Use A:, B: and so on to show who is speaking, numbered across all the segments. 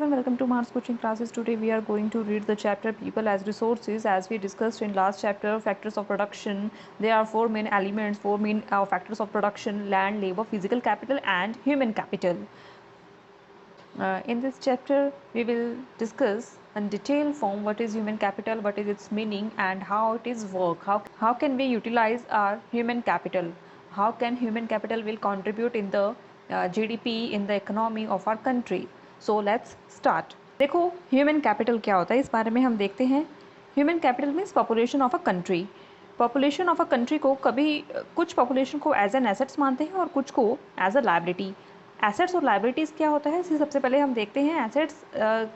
A: everyone, welcome to Mars Coaching Classes. Today we are going to read the chapter People as Resources. As we discussed in last chapter, factors of production. There are four main elements, four main factors of production: land, labor, physical capital and human capital. In this chapter we will discuss in detail form what is human capital, what is its meaning and how it is work. How can we utilize our human capital? How can human capital will contribute in the GDP, in the economy of our country? So let's start. देखो human capital क्या होता है, इस बारे में हम देखते हैं. Human capital means population of a country. Population of a country को कभी कुछ पॉपुलेशन को एज एन एसेट्स मानते हैं और कुछ को एज अ लाइबिलिटी. एसेट्स और लाइबिलिटीज़ क्या होता है, इसे सबसे पहले हम देखते हैं. एसेट्स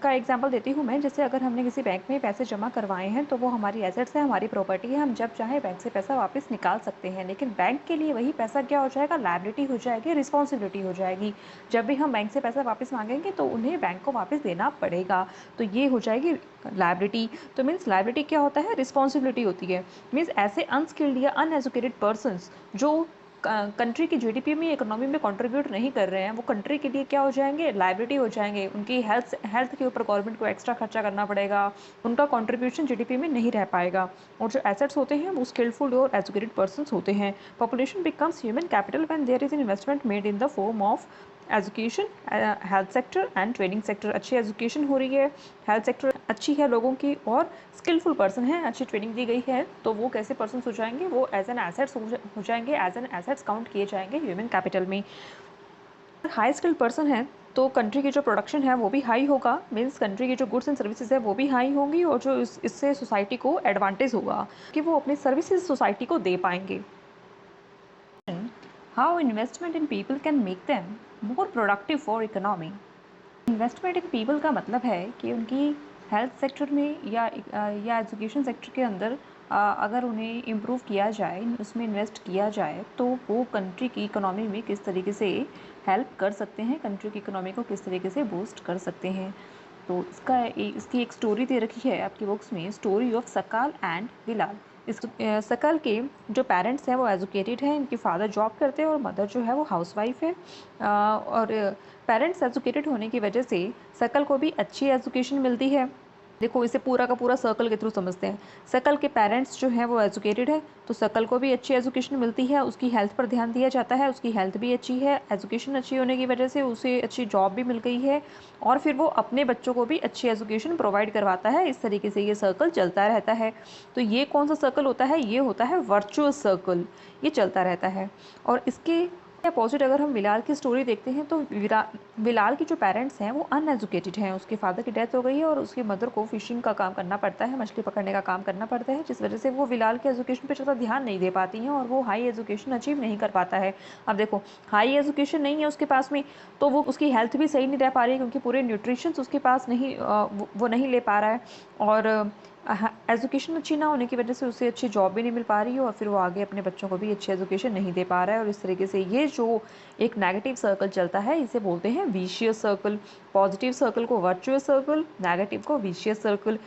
A: का एग्जांपल देती हूँ मैं. जैसे अगर हमने किसी बैंक में पैसे जमा करवाए हैं तो वो हमारी एसेट्स है, हमारी प्रॉपर्टी है. हम जब चाहे बैंक से पैसा वापस निकाल सकते हैं. लेकिन बैंक के लिए वही पैसा क्या हो जाएगा, लाइबिलिटी हो जाएगी, रिस्पॉन्सिबिलिटी हो जाएगी. जब भी हम बैंक से पैसा वापस मांगेंगे तो उन्हें बैंक को वापस देना पड़ेगा. तो ये हो जाएगी लाइबिलिटी. तो मीन्स लाइबिलिटी क्या होता है, रिस्पॉन्सिबिलिटी होती है. मीन्स ऐसे अनस्किल्ड या अनएजुकेटेड पर्सनस जो कंट्री की जीडीपी में, इकोनॉमी में कंट्रीब्यूट नहीं कर रहे हैं, वो कंट्री के लिए क्या हो जाएंगे, लाइबिलिटी हो जाएंगे. उनकी हेल्थ के ऊपर गवर्नमेंट को एक्स्ट्रा खर्चा करना पड़ेगा. उनका कंट्रीब्यूशन जीडीपी में नहीं रह पाएगा. और जो एसेट्स होते हैं वो स्किलफुल और एजुकेटेड पर्सन्स होते हैं. Population becomes human capital when there is an investment made in the form of education, health sector and training sector. अच्छी एजुकेशन हो रही है, हेल्थ सेक्टर अच्छी है लोगों की, और स्किलफुल पर्सन है, अच्छी ट्रेनिंग दी गई है, तो वो कैसे पर्सन हो जाएंगे, वो एज एन एसेट्स हो जाएंगे, एज एन एसेट्स काउंट किए जाएंगे ह्यूमन कैपिटल में. हाई स्किल्ड पर्सन है तो कंट्री की जो प्रोडक्शन है वो भी हाई होगा. मीन्स कंट्री की जो गुड्स एंड सर्विसेज है वो भी हाई होंगी, और जो इससे सोसाइटी को एडवांटेज होगा कि वो अपनी सर्विसेज सोसाइटी को दे पाएंगे. How investment in people can make them more productive for economy. Investment in people का मतलब है कि उनकी हेल्थ सेक्टर में या एजुकेशन सेक्टर के अंदर अगर उन्हें इम्प्रूव किया जाए, उसमें इन्वेस्ट किया जाए, तो वो कंट्री की इकोनॉमी में किस तरीके से हेल्प कर सकते हैं, कंट्री की इकोनॉमी को किस तरीके से बूस्ट कर सकते हैं. तो इसकी एक स्टोरी दे रखी है आपकी बुक्स में, स्टोरी ऑफ सकाल एंड बिलाल. इस सकल के जो पेरेंट्स हैं वो एजुकेटेड हैं, इनके फादर जॉब करते हैं और मदर जो है वो हाउसवाइफ है. और पेरेंट्स एजुकेटेड होने की वजह से सकल को भी अच्छी एजुकेशन मिलती है. देखो इसे पूरा का पूरा सर्कल के थ्रू समझते हैं. सकल के पेरेंट्स जो हैं वो एजुकेटेड है, तो सकल को भी अच्छी एजुकेशन मिलती है. उसकी हेल्थ पर ध्यान दिया जाता है, उसकी हेल्थ भी अच्छी है, एजुकेशन अच्छी होने की वजह से उसे अच्छी जॉब भी मिल गई है, और फिर वो अपने बच्चों को भी अच्छी एजुकेशन प्रोवाइड करवाता है. इस तरीके से ये सर्कल चलता रहता है. तो ये कौन सा सर्कल होता है, ये होता है वर्चुअस सर्कल. ये चलता रहता है. और इसके अपोजिट अगर हम बिलाल की स्टोरी देखते हैं तो बिलाल के जो पेरेंट्स हैं वो अनएजुकेटेड हैं. उसके फादर की डेथ हो गई है और उसकी मदर को फिशिंग का काम करना पड़ता है, मछली पकड़ने का काम करना पड़ता है, जिस वजह से वो बिलाल के एजुकेशन पे ज़्यादा ध्यान नहीं दे पाती हैं और वो हाई एजुकेशन अचीव नहीं कर पाता है. अब देखो हाई एजुकेशन नहीं है उसके पास में, तो वो उसकी हेल्थ भी सही नहीं रह पा रही है, क्योंकि पूरे न्यूट्रिशंस उसके पास नहीं, वो नहीं ले पा रहा है. और एजुकेशन अच्छी ना होने की वजह से उसे अच्छी जॉब भी नहीं मिल पा रही है, और फिर वो आगे अपने बच्चों को भी अच्छी एजुकेशन नहीं दे पा रहा है. और इस तरीके से ये जो एक नेगेटिव सर्कल चलता है इसे बोलते हैं विशियस सर्कल. पॉजिटिव सर्कल को वर्चुअस सर्कल, नेगेटिव को विशियस सर्कल.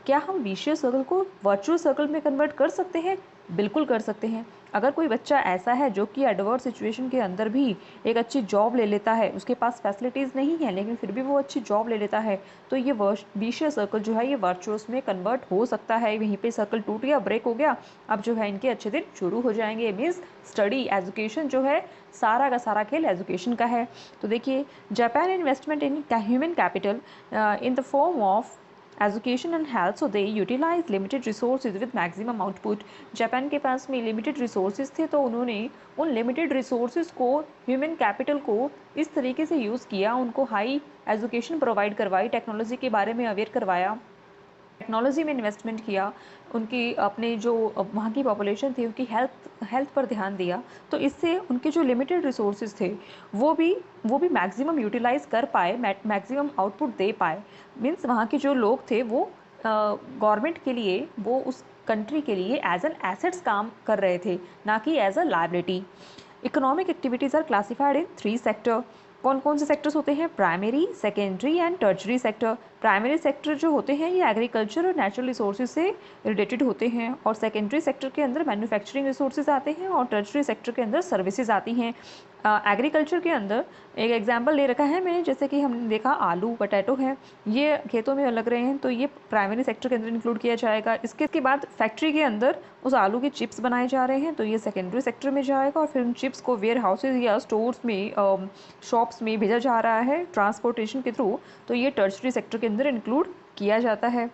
A: क्या हम विशियस सर्कल को वर्चुअस सर्कल में कन्वर्ट कर सकते हैं? बिल्कुल कर सकते हैं. अगर कोई बच्चा ऐसा है जो कि एडवर्स सिचुएशन के अंदर भी एक अच्छी जॉब ले लेता है, उसके पास फैसिलिटीज़ नहीं है लेकिन फिर भी वो अच्छी जॉब ले लेता है, तो ये विशियस सर्कल जो है ये वर्चुअस में कन्वर्ट हो सकता है. यहीं पे सर्कल टूट गया, ब्रेक हो गया, अब जो है इनके अच्छे दिन शुरू हो जाएंगे. मीन्स स्टडी, एजुकेशन जो है सारा का सारा खेल एजुकेशन का है. तो देखिए, Japan investment in human capital in the form of education and health, so they utilize limited resources with maximum output. Japan के पास में लिमिटेड रिसोर्सेज थे, तो उन्होंने उन लिमिटेड रिसोर्सेज को, ह्यूमन कैपिटल को इस तरीके से यूज़ किया, उनको हाई एजुकेशन प्रोवाइड करवाई, टेक्नोलॉजी के बारे में अवेयर करवाया, टेक्नोलॉजी में इन्वेस्टमेंट किया, उनकी अपने जो वहाँ की पॉपुलेशन थी उनकी हेल्थ पर ध्यान दिया. तो इससे उनके जो लिमिटेड रिसोर्सेज थे वो भी मैक्सिमम यूटिलाइज कर पाए, मैक्सिमम आउटपुट दे पाए. मीन्स वहाँ के जो लोग थे वो गवर्नमेंट के लिए, वो उस कंट्री के लिए एज एन एसेट्स काम कर रहे थे, ना कि as a liability. Economic activities are classified in 3 sector. कौन कौन से सेक्टर्स होते हैं? Primary, secondary and tertiary sector. Primary sector जो होते हैं ये एग्रीकल्चर और नेचुरल रिसोर्सेज से रिलेटेड होते हैं, और सेकेंडरी सेक्टर के अंदर मैन्युफैक्चरिंग रिसोर्सेज आते हैं, और टर्शरी सेक्टर के अंदर सर्विसेज आती हैं. एग्रीकल्चर के अंदर एक एग्जांपल ले रखा है मैंने, जैसे कि हमने देखा आलू पोटैटो है, ये खेतों में लग रहे हैं तो ये प्राइमरी सेक्टर के अंदर इंक्लूड किया जाएगा। इसके बाद फैक्ट्री के अंदर उस आलू के चिप्स बनाए जा रहे हैं तो ये सेकेंडरी सेक्टर में जाएगा, और फिर उन चिप्स को वेयर हाउसेज या स्टोर्स में शॉप्स में भेजा जा रहा है ट्रांसपोर्टेशन के थ्रू, तो ये टर्शरी सेक्टर के अंदर इंक्लूड किया जाता है।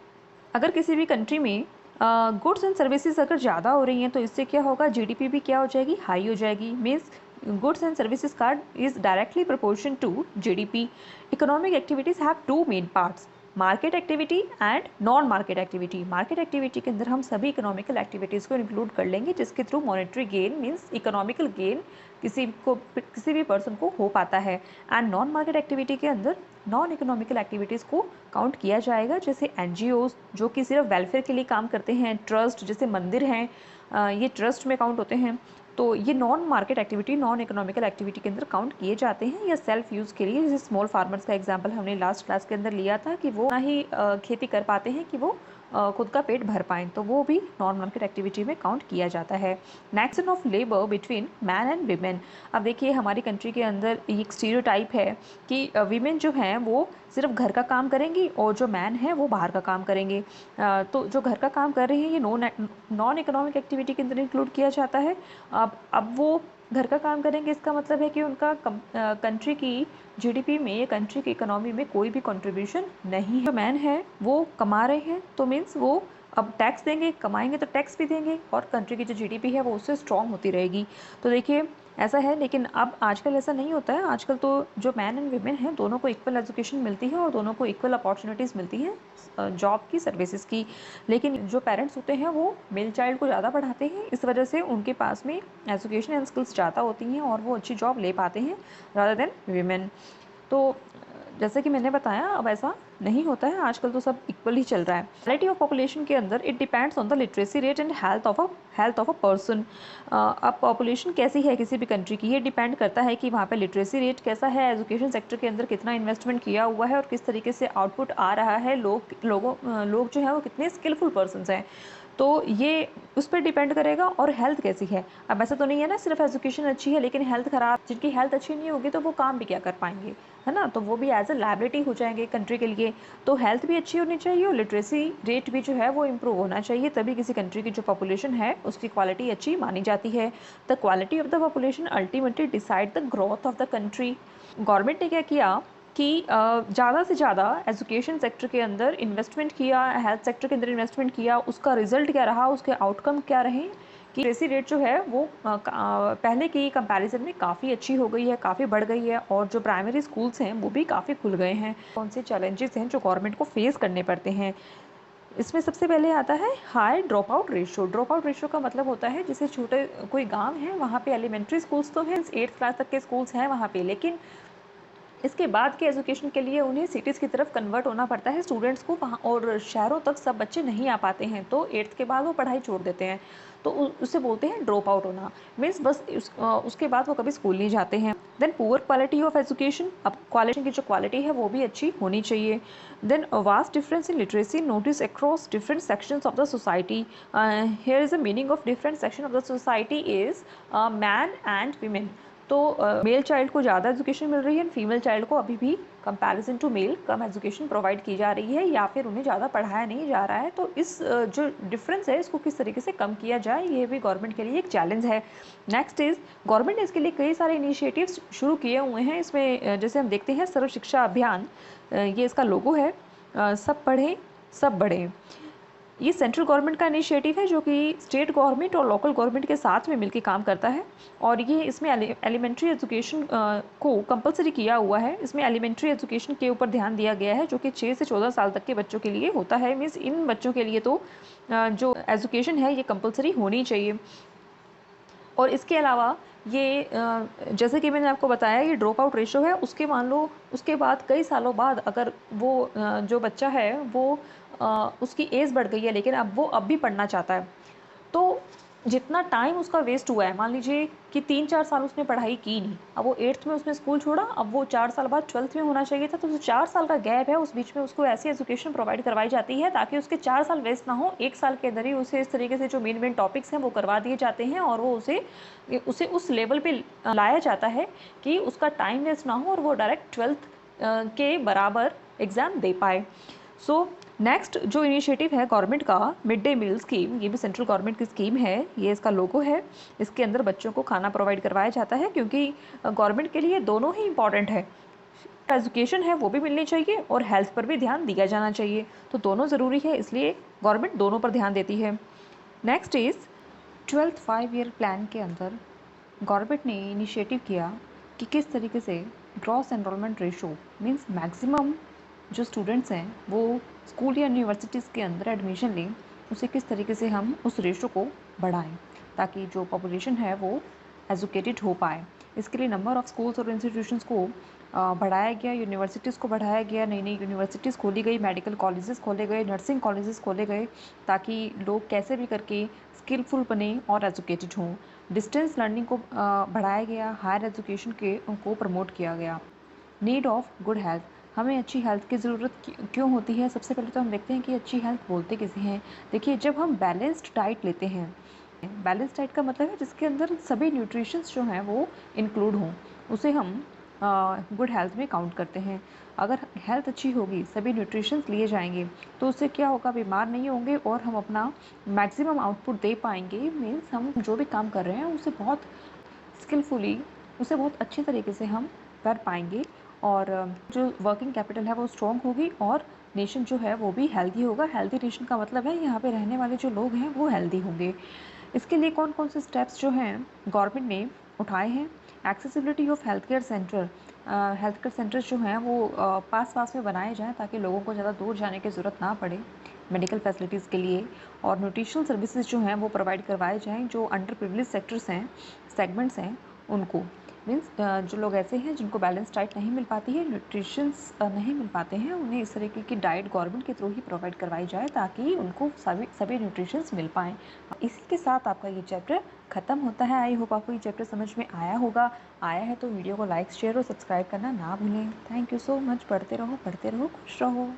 A: अगर किसी भी कंट्री में गुड्स एंड सर्विसेज अगर ज़्यादा हो रही हैं तो इससे क्या होगा, जीडीपी भी क्या हो जाएगी, हाई हो जाएगी। Means goods and services card is directly proportion to GDP. Economic activities have two main parts, market activity and non market activity. Market activity के अंदर हम सभी इकोनॉमिकल एक्टिविटीज़ को इंक्लूड कर लेंगे जिसके through monetary gain means economical gain किसी भी पर्सन को हो पाता है। एंड नॉन मार्केट एक्टिविटी के अंदर नॉन इकोनॉमिकल एक्टिविटीज़ को काउंट किया जाएगा, जैसे एनजीओज जो कि सिर्फ वेलफेयर के लिए काम करते हैं, ट्रस्ट जैसे मंदिर हैं, ये ट्रस्ट में काउंट होते हैं, तो ये non market activity non economical activity के अंदर काउंट किए जाते हैं, या सेल्फ यूज़ के लिए। जैसे स्मॉल फार्मर्स का एग्जांपल हमने लास्ट क्लास के अंदर लिया था कि वो ना ही खेती कर पाते हैं कि वो खुद का पेट भर पाएँ, तो वो भी नॉन मार्केट एक्टिविटी में काउंट किया जाता है। Next of labour between man and women. अब देखिए हमारी कंट्री के अंदर एक स्टीरियोटाइप है कि वीमेन जो हैं वो सिर्फ घर का काम करेंगी और जो मैन है वो बाहर का काम करेंगे। तो जो घर का काम कर रही है ये नॉन इकोनॉमिक एक्टिविटी के अंदर इंक्लूड किया जाता है। अब वो घर का काम करेंगे, इसका मतलब है कि उनका कंट्री की जीडीपी में या कंट्री की इकोनॉमी में कोई भी कंट्रीब्यूशन नहीं है। जो मैन है वो कमा रहे हैं तो मीन्स वो अब टैक्स देंगे, कमाएंगे तो टैक्स भी देंगे और कंट्री की जो जीडीपी है वो उससे स्ट्रॉन्ग होती रहेगी। तो देखिए ऐसा है, लेकिन अब आजकल ऐसा नहीं होता है। आजकल तो जो मैन एंड वीमेन हैं दोनों को इक्वल एजुकेशन मिलती है और दोनों को इक्वल अपॉर्चुनिटीज़ मिलती हैं जॉब की, सर्विसेज की। लेकिन जो पेरेंट्स होते हैं वो मेल चाइल्ड को ज़्यादा पढ़ाते हैं, इस वजह से उनके पास में एजुकेशन एंड स्किल्स ज़्यादा होती हैं और वो अच्छी जॉब ले पाते हैं रादर देन वीमेन। तो जैसे कि मैंने बताया अब ऐसा नहीं होता है, आजकल तो सब इक्वल ही चल रहा है। क्वालिटी ऑफ पॉपुलेशन के अंदर it depends on the literacy rate and health of a person. अब पॉपुलेशन कैसी है किसी भी कंट्री की, ये डिपेंड करता है कि वहाँ पे लिटरेसी रेट कैसा है, एजुकेशन सेक्टर के अंदर कितना इन्वेस्टमेंट किया हुआ है और किस तरीके से आउटपुट आ रहा है, लोग जो है वो कितने स्किलफुल पर्सनस हैं, तो ये उस पर डिपेंड करेगा। और हेल्थ कैसी है, अब ऐसा तो नहीं है ना सिर्फ एजुकेशन अच्छी है लेकिन हेल्थ ख़राब, जिनकी हेल्थ अच्छी नहीं होगी तो वो काम भी क्या कर पाएंगे, है ना, तो वो भी एज ए लायबिलिटी हो जाएंगे कंट्री के लिए। तो हेल्थ भी अच्छी होनी चाहिए और लिटरेसी रेट भी जो है वो इम्प्रूव होना चाहिए, तभी किसी कंट्री की जो पॉपुलेशन है उसकी क्वालिटी अच्छी मानी जाती है। The quality of the population ultimately decide the growth of the country. Government ने क्या किया कि ज़्यादा से ज़्यादा एजुकेशन सेक्टर के अंदर इन्वेस्टमेंट किया, हेल्थ सेक्टर के अंदर इन्वेस्टमेंट किया, उसका रिजल्ट क्या रहा, उसके आउटकम क्या रहे कि लिटरेसी रेट जो है वो पहले की कंपैरिजन में काफ़ी अच्छी हो गई है, काफ़ी बढ़ गई है, और जो प्राइमरी स्कूल्स हैं वो भी काफ़ी खुल गए हैं। कौन से चैलेंजेस हैं जो गवर्नमेंट को फेस करने पड़ते हैं, इसमें सबसे पहले आता है high drop out ratio. Drop out ratio का मतलब होता है जैसे छोटे कोई गांव है वहाँ पे एलिमेंट्री स्कूल्स तो हैं, 8th क्लास तक के स्कूल्स हैं वहाँ पे, लेकिन इसके बाद के एजुकेशन के लिए उन्हें सिटीज़ की तरफ कन्वर्ट होना पड़ता है स्टूडेंट्स को वहाँ, और शहरों तक सब बच्चे नहीं आ पाते हैं तो 8th के बाद वो पढ़ाई छोड़ देते हैं, तो उससे बोलते हैं ड्रॉप आउट होना। मीन्स बस उसके बाद वो कभी स्कूल नहीं जाते हैं। Then poor quality of education, अब क्वालिटी की जो क्वालिटी है वो भी अच्छी होनी चाहिए। Then vast difference in literacy notice across different sections of the society. Here is the meaning of different section of the society is man and women. तो मेल चाइल्ड को ज़्यादा एजुकेशन मिल रही है, फीमेल चाइल्ड को अभी भी comparison to male कम education provide की जा रही है, या फिर उन्हें ज़्यादा पढ़ाया नहीं जा रहा है। तो इस जो डिफरेंस है इसको किस तरीके से कम किया जाए, ये भी गवर्नमेंट के लिए एक चैलेंज है। नेक्स्ट इज़ गवर्नमेंट ने इसके लिए कई सारे इनिशिएटिव्स शुरू किए हुए हैं। इसमें जैसे हम देखते हैं सर्व शिक्षा अभियान, ये इसका लोगो है, सब पढ़ें सब बढ़ें। ये सेंट्रल गवर्नमेंट का इनिशिएटिव है जो कि स्टेट गवर्नमेंट और लोकल गवर्नमेंट के साथ में मिलकर काम करता है, और ये इसमें एलिमेंट्री एजुकेशन को कंपलसरी किया हुआ है। इसमें एलिमेंट्री एजुकेशन के ऊपर ध्यान दिया गया है जो कि 6 से 14 साल तक के बच्चों के लिए होता है। मीन्स इन बच्चों के लिए तो जो एजुकेशन है ये कंपलसरी होनी चाहिए। और इसके अलावा ये जैसे कि मैंने आपको बताया ये ड्रॉप आउट रेशो है, उसके मान लो उसके बाद कई सालों बाद अगर वो जो बच्चा है वो उसकी एज बढ़ गई है लेकिन अब वो अब भी पढ़ना चाहता है, तो जितना टाइम उसका वेस्ट हुआ है, मान लीजिए कि 3-4 साल उसने पढ़ाई की नहीं, अब वो 8th में उसने स्कूल छोड़ा, अब वो 4 साल बाद 12th में होना चाहिए था, तो जो 4 साल का गैप है उस बीच में उसको ऐसी एजुकेशन प्रोवाइड करवाई जाती है ताकि उसके 4 साल वेस्ट ना हो, 1 साल के अंदर ही उसे इस तरीके से जो मेन टॉपिक्स हैं वो करवा दिए जाते हैं और वो उसे उसे उस लेवल पे लाया जाता है कि उसका टाइम वेस्ट ना हो और वो डायरेक्ट 12th के बराबर एग्ज़ाम दे पाए। सो नेक्स्ट जो इनिशिएटिव है गवर्नमेंट का, मिड डे मील स्कीम, ये भी सेंट्रल गवर्नमेंट की स्कीम है, ये इसका लोगो है। इसके अंदर बच्चों को खाना प्रोवाइड करवाया जाता है क्योंकि गवर्नमेंट के लिए दोनों ही इंपॉर्टेंट है। एजुकेशन है वो भी मिलनी चाहिए और हेल्थ पर भी ध्यान दिया जाना चाहिए, तो दोनों ज़रूरी है, इसलिए गवर्नमेंट दोनों पर ध्यान देती है। Next is 12th 5 year plan के अंदर गवर्नमेंट ने इनिशिएटिव किया कि किस तरीके से gross enrolment ratio means maximum जो स्टूडेंट्स हैं वो स्कूल या यूनिवर्सिटीज़ के अंदर एडमिशन लें, उसे किस तरीके से हम उस रेशो को बढ़ाएं ताकि जो पॉपुलेशन है वो एजुकेटेड हो पाए। इसके लिए नंबर ऑफ़ स्कूल्स और इंस्टीट्यूशंस को बढ़ाया गया, यूनिवर्सिटीज़ को बढ़ाया गया, नई नई यूनिवर्सिटीज़ खोली गई, मेडिकल कॉलेजेस खोले गए, नर्सिंग कॉलेजेस खोले गए ताकि लोग कैसे भी करके स्किलफुल बने और एजुकेटेड हों। डिस्टेंस लर्निंग को बढ़ाया गया, हायर एजुकेशन के को प्रमोट किया गया। नीड ऑफ गुड हेल्थ, हमें अच्छी हेल्थ की ज़रूरत क्यों होती है? सबसे पहले तो हम देखते हैं कि अच्छी हेल्थ बोलते किसे हैं। देखिए, जब हम बैलेंस्ड डाइट लेते हैं, बैलेंस डाइट का मतलब है जिसके अंदर सभी न्यूट्रिशंस जो हैं वो इंक्लूड हों, उसे हम गुड हेल्थ में काउंट करते हैं। अगर हेल्थ अच्छी होगी, सभी न्यूट्रिशंस लिए जाएंगे, तो उससे क्या होगा, बीमार नहीं होंगे और हम अपना मैक्सिमम आउटपुट दे पाएंगे। मीन्स हम जो भी काम कर रहे हैं उसे बहुत स्किलफुली, उसे बहुत अच्छे तरीके से हम कर पाएंगे और जो वर्किंग कैपिटल है वो स्ट्रॉन्ग होगी और नेशन जो है वो भी हेल्दी होगा। हेल्दी नेशन का मतलब है यहाँ पे रहने वाले जो लोग हैं वो हेल्दी होंगे। इसके लिए कौन कौन से स्टेप्स जो हैं गवर्नमेंट ने उठाए हैं? Accessibility of health care centre, health care centres जो हैं वो पास पास में बनाए जाएँ ताकि लोगों को ज़्यादा दूर जाने की ज़रूरत ना पड़े मेडिकल फैसिलिटीज़ के लिए। और न्यूट्रिशनल सर्विसेज जो हैं वो प्रोवाइड करवाए जाएँ जो अंडर प्रिविलेज सेक्टर्स हैं, सेगमेंट्स हैं उनको। मीन्स जो लोग ऐसे हैं जिनको बैलेंस डाइट नहीं मिल पाती है, न्यूट्रिशंस नहीं मिल पाते हैं, उन्हें इस तरीके की डाइट गवर्नमेंट के थ्रू ही प्रोवाइड करवाई जाए ताकि उनको सभी सभी न्यूट्रिशंस मिल पाएँ। इसी के साथ आपका ये चैप्टर ख़त्म होता है। आई होप आपको ये चैप्टर समझ में आया होगा। आया है तो वीडियो को लाइक, शेयर और सब्सक्राइब करना ना भूलें। Thank you so much. पढ़ते रहो, खुश रहो।